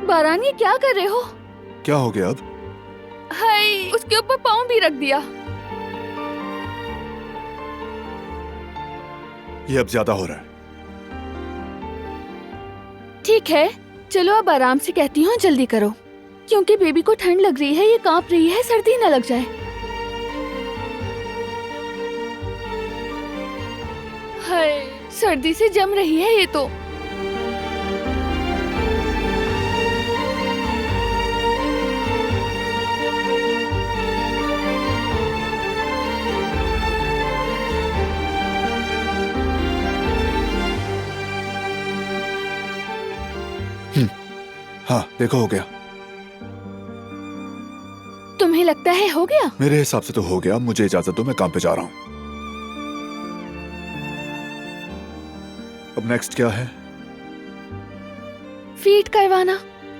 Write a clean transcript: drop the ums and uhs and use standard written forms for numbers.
बारान, ये क्या कर रहे हो? क्या हो गया अब? हाय, उसके ऊपर पाँव भी रख दिया। ये अब ज्यादा हो रहा है। ठीक है, चलो अब आराम से कहती हूँ, जल्दी करो, क्योंकि बेबी को ठंड लग रही है, ये कांप रही है, सर्दी न लग जाए। हाय, सर्दी से जम रही है ये तो। हाँ देखो, हो गया। तुम्हें लगता है हो गया? मेरे हिसाब से तो हो गया। मुझे इजाजत दो, मैं काम पे जा रहा हूँ। अब नेक्स्ट क्या है? फीड करवाना।